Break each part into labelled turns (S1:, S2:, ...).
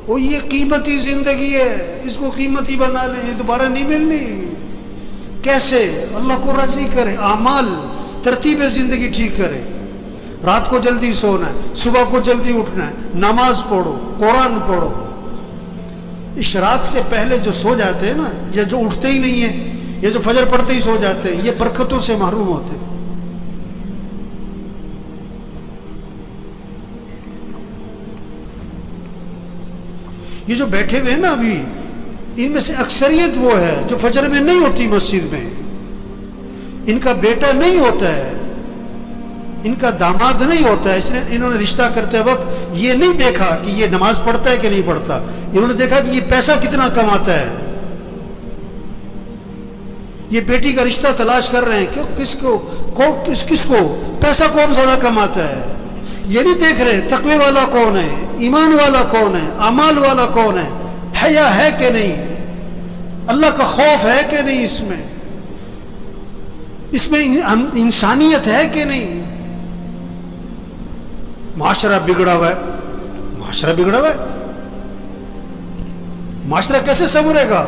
S1: وہ یہ قیمتی زندگی ہے، اس کو قیمتی بنا لیں، یہ دوبارہ نہیں ملنی۔ کیسے؟ اللہ کو راضی کرے، اعمال ترتیب زندگی ٹھیک کرے۔ رات کو جلدی سونا ہے، صبح کو جلدی اٹھنا ہے، نماز پڑھو، قرآن پڑھو۔ اشراق سے پہلے جو سو جاتے ہیں نا، یا جو اٹھتے ہی نہیں ہیں، یا جو فجر پڑھتے ہی سو جاتے ہیں، یہ برکتوں سے محروم ہوتے ہیں۔ یہ جو بیٹھے ہوئے ہیں نا ابھی، ان میں سے اکثریت وہ ہے جو فجر میں نہیں ہوتی مسجد میں، ان کا بیٹا نہیں ہوتا ہے، ان کا داماد نہیں ہوتا ہے، اس نے انہوں نے رشتہ کرتے وقت یہ نہیں دیکھا کہ یہ نماز پڑھتا ہے کہ نہیں پڑھتا، انہوں نے دیکھا کہ یہ پیسہ کتنا کماتا ہے۔ یہ بیٹی کا رشتہ تلاش کر رہے ہیں کہ کس کو پیسہ کون زیادہ کماتا ہے، یہ نہیں دیکھ رہے تقوی والا کون ہے، ایمان والا کون ہے، اعمال والا کون ہے، حیا ہے کہ نہیں، اللہ کا خوف ہے کہ نہیں، اس میں انسانیت ہے کہ نہیں۔ معاشرہ بگڑا ہوا ہے، معاشرہ بگڑا ہوا ہے، معاشرہ کیسے سنورے گا؟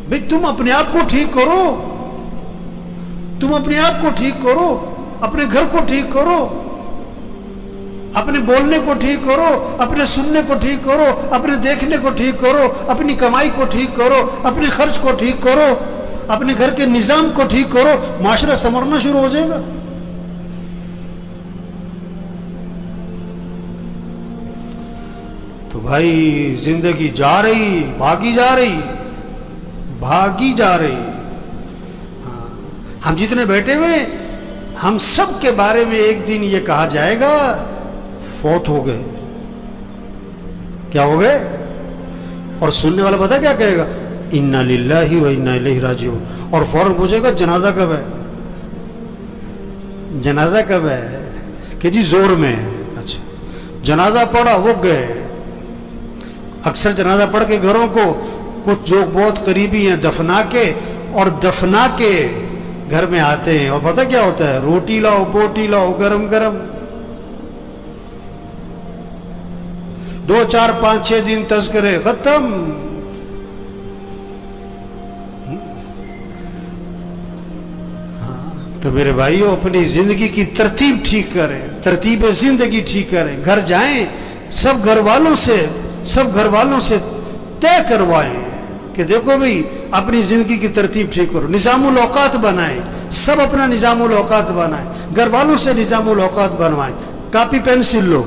S1: بھئی تم اپنے آپ کو ٹھیک کرو، تم اپنے آپ کو ٹھیک کرو، اپنے گھر کو ٹھیک کرو، اپنے بولنے کو ٹھیک کرو، اپنے سننے کو ٹھیک کرو، اپنے دیکھنے کو ٹھیک کرو، اپنی کمائی کو ٹھیک کرو، اپنے خرچ کو ٹھیک کرو، اپنے گھر کے نظام کو ٹھیک کرو، معاشرہ سنورنا شروع ہو جائے گا۔ تو بھائی زندگی جا رہی، بھاگی جا رہی، بھاگی جا رہی۔ ہم جتنے بیٹھے ہوئے، ہم سب کے بارے میں ایک دن یہ کہا جائے گا فوت ہو گئے۔ کیا ہو گئے؟ اور سننے والا پتہ کیا کہے گا؟ انا للہ و انا الیہ راجعون، اور فوراً پوچھے گا جنازہ کب ہے، جنازہ کب ہے؟ کہ جی زور میں ہے۔ اچھا، جنازہ پڑھا، وہ گئے۔ اکثر جنازہ پڑھ کے گھروں کو کچھ جو بہت قریبی ہیں دفنا کے، اور دفنا کے گھر میں آتے ہیں، اور پتہ کیا ہوتا ہے؟ روٹی لاؤ، بوٹی لاؤ، گرم گرم۔ 2 4 5 6 دن تذکرے ختم۔ تو میرے بھائیو، اپنی زندگی کی ترتیب ٹھیک کریں، ترتیب زندگی ٹھیک کریں۔ گھر جائیں، سب گھر والوں سے طے کروائیں کہ دیکھو بھئی اپنی زندگی کی ترتیب ٹھیک کرو، نظام الاوقات بنائیں، سب اپنا نظام الاوقات بنائیں، گھر والوں سے نظام الاوقات بنوائیں۔ کاپی پینسل لو،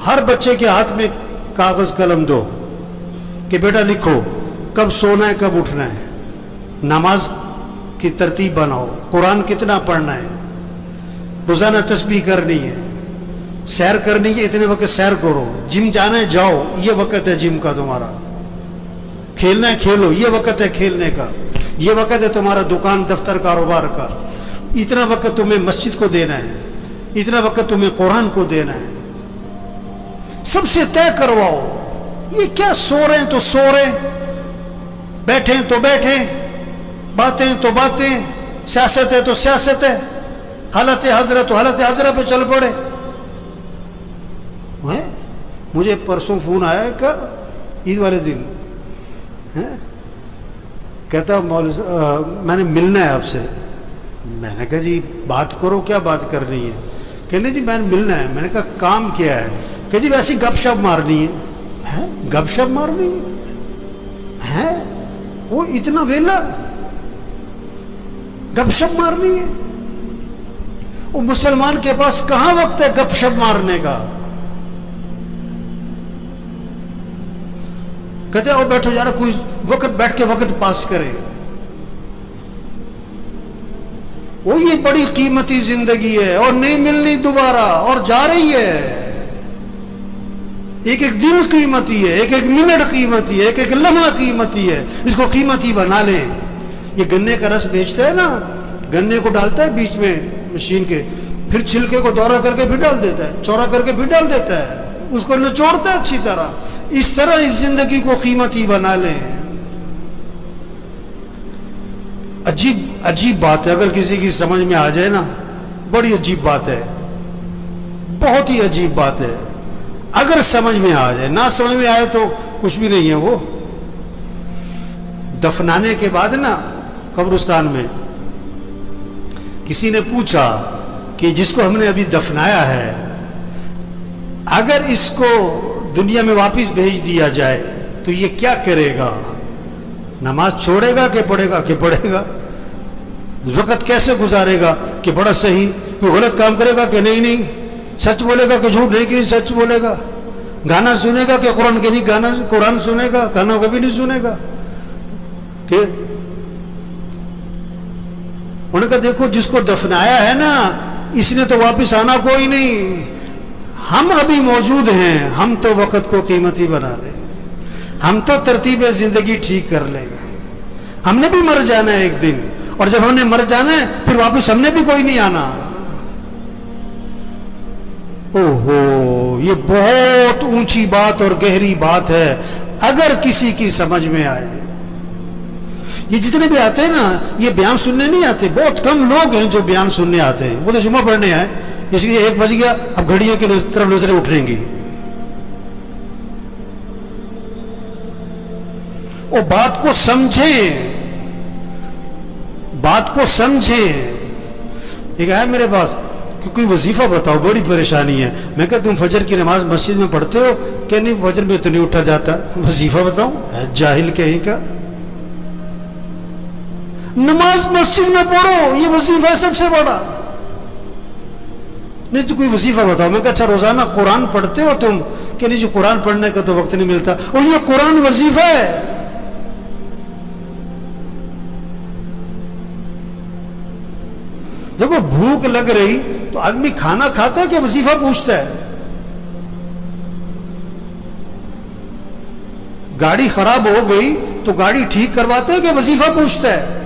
S1: ہر بچے کے ہاتھ میں کاغذ قلم دو کہ بیٹا لکھو کب سونا ہے، کب اٹھنا ہے، نماز کی ترتیب بناؤ، قرآن کتنا پڑھنا ہے، روزانہ تسبیح کرنی ہے، سیر کرنی ہے، اتنے وقت سیر کرو، جم جانا ہے جاؤ، یہ وقت ہے جم کا تمہارا، کھیلنا ہے کھیلو، یہ وقت ہے کھیلنے کا، یہ وقت ہے تمہارا دکان دفتر کاروبار کا، اتنا وقت تمہیں مسجد کو دینا ہے، اتنا وقت تمہیں قرآن کو دینا ہے۔ سب سے طے کرواؤ۔ یہ کیا سو رہے ہیں تو سو رہے، بیٹھیں تو بیٹھیں، باتیں تو باتیں، سیاست ہے تو سیاست ہے، حالت حضرت تو حالت حضرت پہ چل پڑے۔ مجھے پرسوں فون آیا کہ عید والے دن کہتا میں نے ملنا ہے آپ سے۔ میں نے کہا جی بات کرو، کیا بات کرنی ہے؟ کہنے جی میں نے ملنا ہے۔ میں نے کہا کام کیا ہے؟ کہ جی ویسی گپ شپ مارنی ہے۔ گپ شپ مارنی ہے؟ وہ اتنا ویلا گپ شپ مارنی ہے؟ وہ مسلمان کے پاس کہاں وقت ہے گپ شپ مارنے کا؟ کہتے ہیں بیٹھو یار، کوئی وقت بیٹھ کے وقت پاس کرے۔ وہ یہ بڑی قیمتی زندگی ہے اور نہیں ملنی دوبارہ، اور جا رہی ہے۔ ایک ایک دن قیمتی ہے، ایک ایک منٹ قیمتی ہے، ایک ایک لمحہ قیمتی ہے۔ اس کو قیمتی بنا لیں۔ یہ گنے کا رس بیچتا ہے نا، گنے کو ڈالتا ہے بیچ میں مشین کے، پھر چھلکے کو دورہ کر کے پھر ڈال دیتا ہے، چورا کر کے پھر ڈال دیتا ہے، اس کو نچوڑتا ہے اچھی طرح۔ اس طرح اس زندگی کو قیمتی بنا لیں۔ عجیب بات ہے، اگر کسی کی سمجھ میں آ جائے نا، بڑی عجیب بات ہے، بہت ہی عجیب بات ہے۔ اگر سمجھ میں آ جائے، نہ سمجھ میں آئے تو کچھ بھی نہیں ہے. وہ دفنانے کے بعد نا قبرستان میں کسی نے پوچھا کہ جس کو ہم نے ابھی دفنایا ہے اگر اس کو دنیا میں واپس بھیج دیا جائے تو یہ کیا کرے گا؟ نماز چھوڑے گا کہ پڑھے گا؟ کہ پڑھے گا. وقت کیسے گزارے گا کہ بڑا صحیح؟ کوئی غلط کام کرے گا کہ نہیں سچ بولے گا کہ جھوٹ نہیں کہ سچ بولے گا؟ گانا سنے گا کہ قرآن کے نہیں گانا قرآن سنے گا؟ گانا کبھی نہیں سنے گا. کہ انہوں نے کہا دیکھو جس کو دفنایا ہے نا اس نے تو واپس آنا کوئی نہیں. ہم ابھی موجود ہیں، ہم تو وقت کو قیمتی بنا لیں، ہم تو ترتیب زندگی ٹھیک کر لیں گے. ہم نے بھی مر جانا ہے ایک دن، اور جب ہم نے مر جانا ہے پھر واپس ہم نے بھی کوئی نہیں آنا. اوہو، یہ بہت اونچی بات اور گہری بات ہے اگر کسی کی سمجھ میں آئے. یہ جتنے بھی آتے ہیں نا یہ بیان سننے نہیں آتے. بہت کم لوگ ہیں جو بیان سننے آتے ہیں. وہ تو جمعہ پڑھنے آئے، اس لیے 1 بج گیا، اب گھڑیوں کی طرف نظریں اٹھیں گی. وہ بات کو سمجھیں، بات کو سمجھیں. ایک آیا میرے پاس کہ کوئی وظیفہ بتاؤ، بڑی پریشانی ہے. میں کہا تم فجر کی نماز مسجد میں پڑھتے ہو؟ کہ نہیں فجر میں تو نہیں اٹھا جاتا. وظیفہ بتاؤں؟ جاہل کہیں کا. نماز مسجد میں پڑھو، یہ وظیفہ ہے سب سے بڑا. نہیں تو کوئی وظیفہ بتاؤ. میں کہا اچھا روزانہ قرآن پڑھتے ہو تم؟ کہ نہیں جی قرآن پڑھنے کا تو وقت نہیں ملتا. اور یہ قرآن وظیفہ ہے. دیکھو بھوک لگ رہی تو آدمی کھانا کھاتا ہے کہ وظیفہ پوچھتا ہے؟ گاڑی خراب ہو گئی تو گاڑی ٹھیک کرواتا ہے کہ وظیفہ پوچھتا ہے؟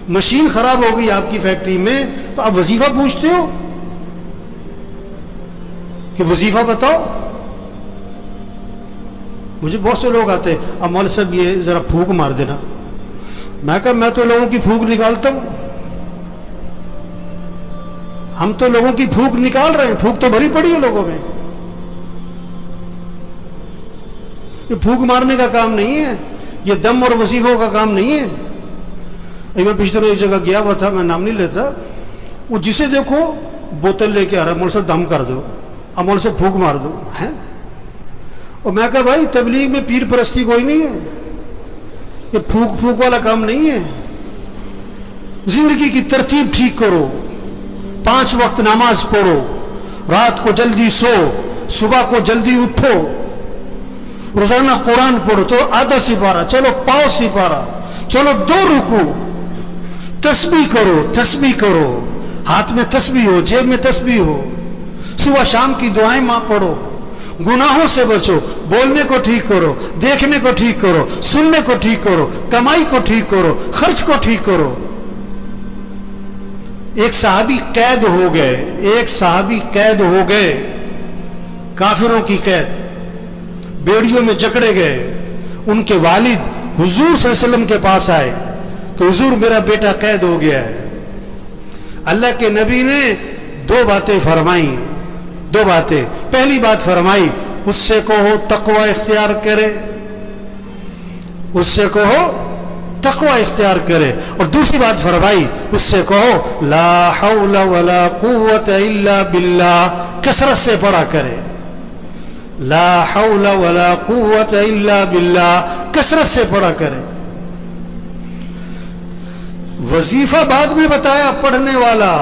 S1: مشین خراب ہو گئی آپ کی فیکٹری میں تو آپ وظیفہ پوچھتے ہو کہ وظیفہ بتاؤ؟ مجھے بہت سے لوگ آتے ہیں، اب مولوی صاحب یہ ذرا پھونک مار دینا. میں کہا میں تو لوگوں کی پھونک نکالتا ہوں. ہم تو لوگوں کی پھونک نکال رہے ہیں. پھونک تو بھری پڑی ہے لوگوں میں. یہ پھونک مارنے کا کام نہیں ہے، یہ دم اور وظیفوں کا کام نہیں ہے. میں پچھلے روز ایک جگہ گیا ہوا تھا، میں نام نہیں لیتا. وہ جسے دیکھو بوتل لے کے آ رہا ہے، مولوی صاحب دم کر دو، اب مولوی صاحب پھونک مار دو. اور میں کہا بھائی تبلیغ میں پیر پرستی کوئی نہیں ہے، یہ پھونک والا کام نہیں ہے. زندگی کی ترتیب ٹھیک کرو، 5 وقت نماز پڑھو، رات کو جلدی سو، صبح کو جلدی اٹھو، روزانہ قرآن پڑھو. چلو آدھا سپارہ، چلو پاؤ سپارہ، چلو 2 رکوع، تسبیح کرو، ہاتھ میں تسبیح ہو، جیب میں تسبیح ہو، صبح شام کی دعائیں ماں پڑھو. گناہوں سے بچو، بولنے کو ٹھیک کرو، دیکھنے کو ٹھیک کرو، سننے کو ٹھیک کرو، کمائی کو ٹھیک کرو، خرچ کو ٹھیک کرو. ایک صحابی قید ہو گئے، کافروں کی قید، بیڑیوں میں جکڑے گئے. ان کے والد حضور صلی اللہ علیہ وسلم کے پاس آئے کہ حضور میرا بیٹا قید ہو گیا ہے. اللہ کے نبی نے 2 باتیں فرمائی. 2 باتیں. پہلی بات فرمائی اس سے کہو تقوی اختیار کرے، اس سے کہو تقوی اختیار کرے. اور دوسری بات فرمائی اس سے کہو لا حول ولا قوت الا باللہ، کثرت سے پڑھا کرے. لا حول ولا قوت الا باللہ، کثرت سے پڑھا کرے. وظیفہ بعد میں بتایا پڑھنے والا،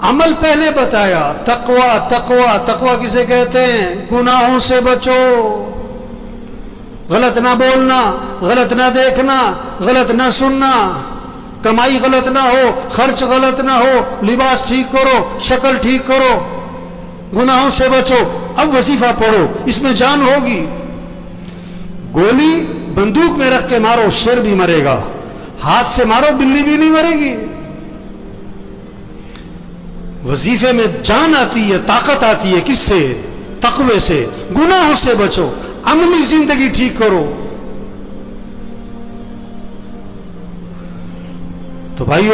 S1: عمل پہلے بتایا. تقوی کسے کہتے ہیں؟ گناہوں سے بچو، غلط نہ بولنا، غلط نہ دیکھنا، غلط نہ سننا، کمائی غلط نہ ہو، خرچ غلط نہ ہو، لباس ٹھیک کرو، شکل ٹھیک کرو، گناہوں سے بچو. اب وظیفہ پڑھو، اس میں جان ہوگی. گولی بندوق میں رکھ کے مارو شیر بھی مرے گا، ہاتھ سے مارو بلی بھی نہیں مرے گی. وظیفے میں جان آتی ہے، طاقت آتی ہے. کس سے؟ تقوی سے. گناہوں سے بچو، عملی زندگی ٹھیک کرو. تو بھائیو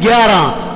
S1: 11,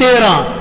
S1: 13,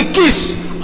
S1: 21।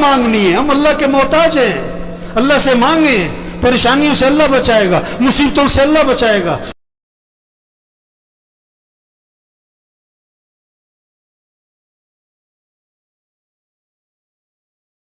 S1: مانگنی ہے. ہم اللہ کے محتاج ہیں. اللہ سے مانگیں, پریشانیوں سے اللہ بچائے گا, مصیبتوں سے اللہ بچائے گا.